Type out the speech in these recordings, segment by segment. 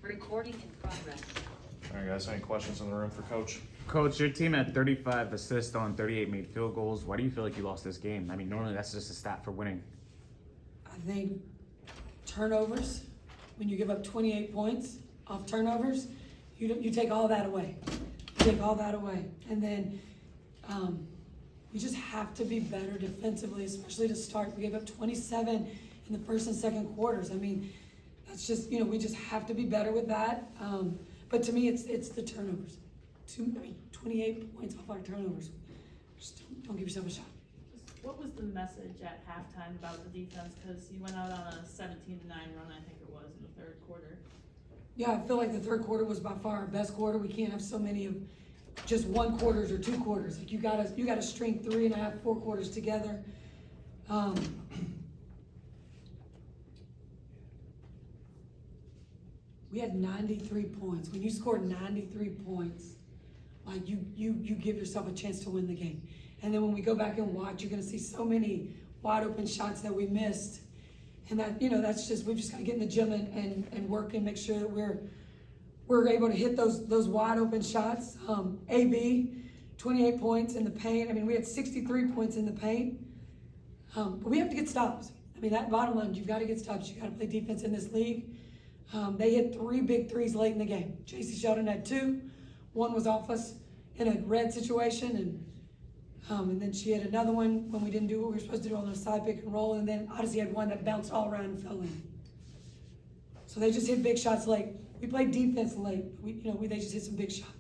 Recording in progress. All right, guys, any questions in the room for Coach? Coach, your team had 35 assists on 38 made field goals. Why do you feel like you lost this game? I mean, normally that's just a stat for winning. I think turnovers, when you give up 28 points off turnovers, you take all that away. You take all that away. And then we just have to be better defensively, especially to start. We gave up 27 in the first and second quarters. I mean, that's just, we just have to be better with that. But to me, it's the turnovers. 28 points off our turnovers. Just don't give yourself a shot. What was the message at halftime about the defense? Because you went out on a 17-9 run, I think it was, in the third quarter. Yeah, I feel like the third quarter was by far our best quarter. We can't have so many of just one quarters or two quarters. Like you gotta string 3.5, 4 quarters together. We had 93 points. When you score 93 points, like you give yourself a chance to win the game. And then when we go back and watch, you're gonna see so many wide open shots that we missed. And that, that's just, we've just gotta get in the gym and work and make sure that we're able to hit those wide open shots. AB, 28 points in the paint. I mean, we had 63 points in the paint. But we have to get stops. I mean, that bottom line, you've got to get stops. You've got to play defense in this league. They hit 3 big threes late in the game. JC Sheldon had 2. One was off us in a red situation, and then she had another one when we didn't do what we were supposed to do on the side pick and roll, and then Odyssey had one that bounced all around and fell in. So they just hit big shots late. We played defense late. They just hit some big shots.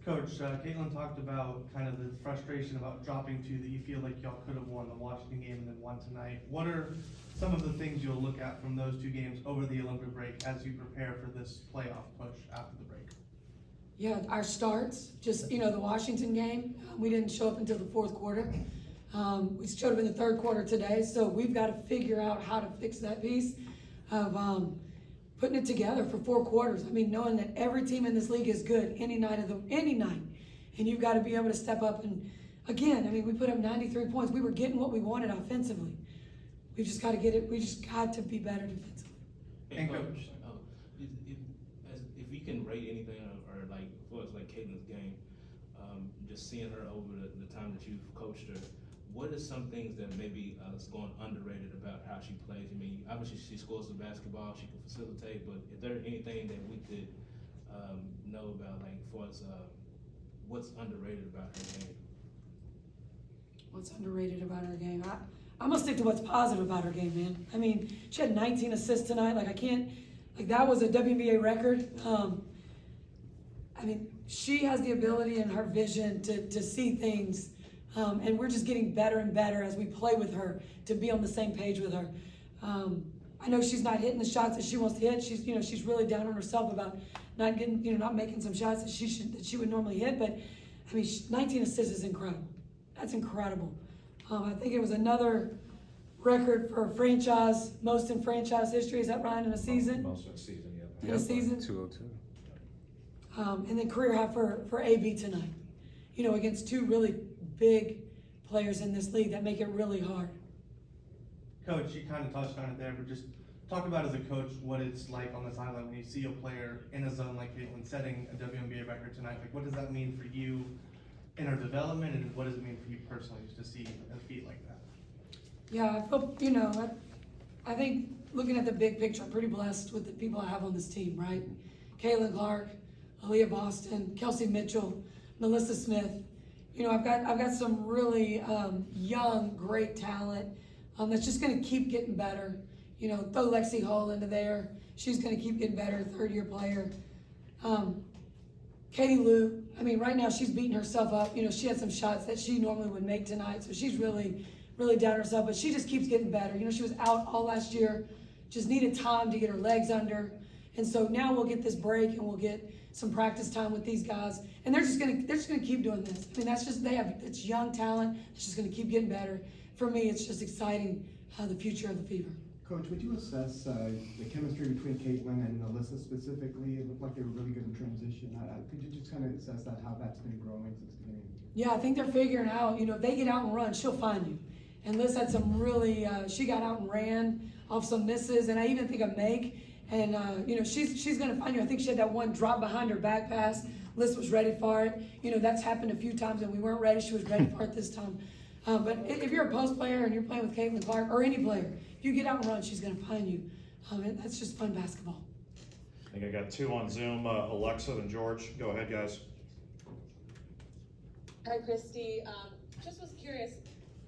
Coach, Caitlin talked about kind of the frustration about dropping 2 that you feel like y'all could have won the Washington game and then won tonight. What are some of the things you'll look at from those 2 games over the Olympic break as you prepare for this playoff push after the break? Yeah, our starts, just, the Washington game, we didn't show up until the 4th quarter. We showed up in the 3rd quarter today, so we've got to figure out how to fix that piece of putting it together for 4 quarters. I mean, knowing that every team in this league is good any night, and you've got to be able to step up. And again, I mean, we put up 93 points. We were getting what we wanted offensively. We've just got to get it. We just got to be better defensively. And Coach, if you can rate anything, or like for us, like Caitlin's game, just seeing her over the time that you've coached her, what are some things that maybe is going underrated about how she plays? I mean, obviously she scores the basketball, she can facilitate, but is there anything that we could know about, like, for us, what's underrated about her game? What's underrated about her game? I'm gonna stick to what's positive about her game, man. I mean, she had 19 assists tonight. That was a WNBA record. I mean, she has the ability and her vision to see things. And we're just getting better and better as we play with her to be on the same page with her. I know she's not hitting the shots that she wants to hit. She's really down on herself about not making some shots that she would normally hit. But I mean, 19 assists is incredible. That's incredible. I think it was another record for franchise, most in franchise history. Is that Ryan, in a season? Most in a season, yeah. In a season? 202. And then career high for AB tonight. Against 2 really big players in this league that make it really hard. Coach, you kind of touched on it there, but just talk about as a coach what it's like on the sideline when you see a player in a zone like Caitlin setting a WNBA record tonight. Like, what does that mean for you in her development, and what does it mean for you personally just to see a feat like that? Yeah, I feel, I think looking at the big picture, I'm pretty blessed with the people I have on this team, right? Caitlin Clark, Aliyah Boston, Kelsey Mitchell, Melissa Smith. I've got some really young, great talent that's just going to keep getting better. Throw Lexi Hall into there. She's going to keep getting better, 3rd-year player. Katie Lou, I mean, right now she's beating herself up. She had some shots that she normally would make tonight, so she's really, really down herself, but she just keeps getting better. She was out all last year, just needed time to get her legs under. And so now we'll get this break and we'll get some practice time with these guys, and they're just gonna keep doing this. I mean, it's young talent. It's just gonna keep getting better. For me, it's just exciting the future of the Fever. Coach, would you assess the chemistry between Caitlin and Alyssa specifically? It looked like they were really good in transition. Could you just kind of assess how that's been growing since the beginning? Yeah, I think they're figuring out. If they get out and run, she'll find you. And Liz had some really. She got out and ran off some misses, and I even think a make. And, she's going to find you. I think she had that one drop behind her back pass. Liz was ready for it. That's happened a few times and we weren't ready. She was ready for it this time. But if you're a post player and you're playing with Caitlin Clark or any player, if you get out and run, she's going to find you. And that's just fun basketball. I think I got 2 on Zoom, Alexa and George. Go ahead, guys. Hi, Christy. Just was curious,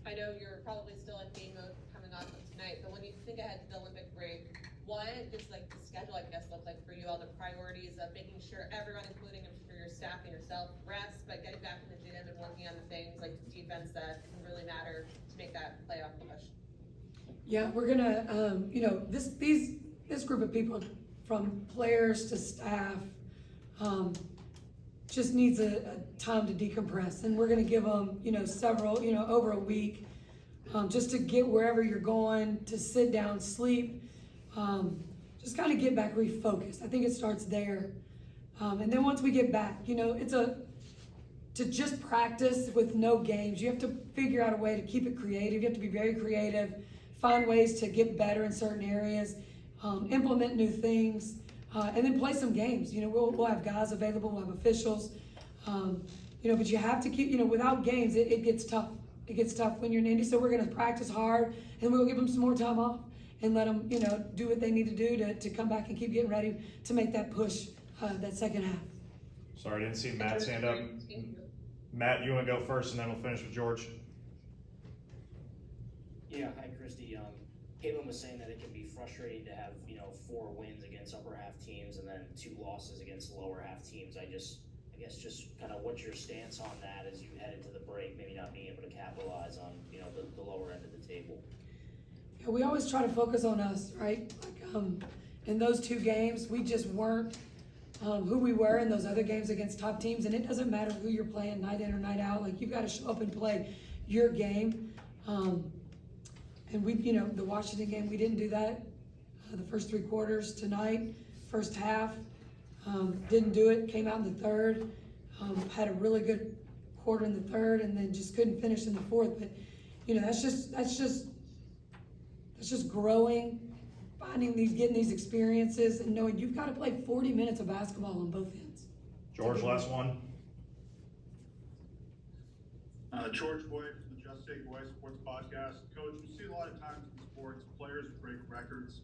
I know you're probably still in game mode coming on tonight, but when you think ahead to the Olympic break, what does the schedule, I guess, look like for you all, the priorities of making sure everyone, including for your staff and yourself, rest, but getting back in the gym and working on the things like defense that can really matter to make that playoff push? Yeah, we're gonna, this group of people, from players to staff, just needs a time to decompress, and we're gonna give them, several, over a week, just to get wherever you're going, to sit down, sleep, just kind of get back refocused. I think it starts there, and then once we get back, to just practice with no games, you have to figure out a way to keep it creative. You have to be very creative, find ways to get better in certain areas, implement new things, and then play some games. We'll have guys available, we'll have officials, but you have to keep, without games, it gets tough. It gets tough when you're in Indy, so we're gonna practice hard, and we'll give them some more time off and let them, do what they need to do to come back and keep getting ready to make that push, that second half. Sorry, I didn't see Matt's hand up. Matt, you want to go first, and then we'll finish with George. Yeah, hi, Christy. Caitlin was saying that it can be frustrating to have, 4 wins against upper half teams and then 2 losses against lower half teams. I guess just kind of what's your stance on that as you head into the break, maybe not being able to capitalize on, the lower end of the table? Yeah, we always try to focus on us, right? Like, in those 2 games, we just weren't who we were in those other games against top teams, and it doesn't matter who you're playing night in or night out. Like, you've got to show up and play your game. And we, the Washington game, we didn't do that. The first 3 quarters tonight, first half, didn't do it. Came out in the third, had a really good quarter in the third, and then just couldn't finish in the fourth. But that's just growing. Getting these experiences and knowing you've got to play 40 minutes of basketball on both ends. George, last one. George Boyd from the Just Take Boy Sports Podcast. Coach, we see a lot of times in sports, players break records.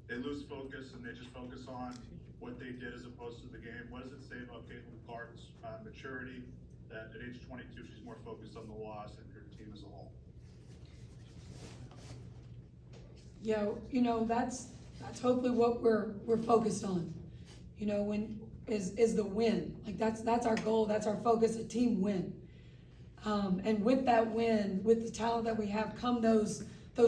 They lose focus and they just focus on what they did as opposed to the game. What does it say about Caitlin Clark's maturity that at age 22 she's more focused on the loss and her team as a whole? Yeah, that's hopefully what we're focused on. When is the win. Like that's our goal, that's our focus, a team win. And with that win, with the talent that we have, come those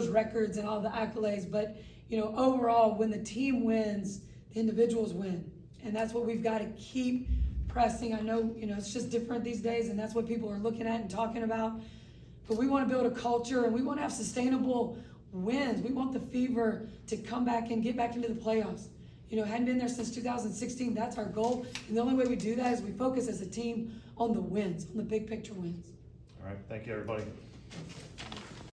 records and all the accolades. But overall, when the team wins, the individuals win. And that's what we've got to keep pressing. I know, it's just different these days, and that's what people are looking at and talking about. But we want to build a culture, and we want to have sustainable wins. We want the Fever to come back and get back into the playoffs. Hadn't been there since 2016. That's our goal. And the only way we do that is we focus as a team on the wins, on the big picture wins. All right, thank you, everybody.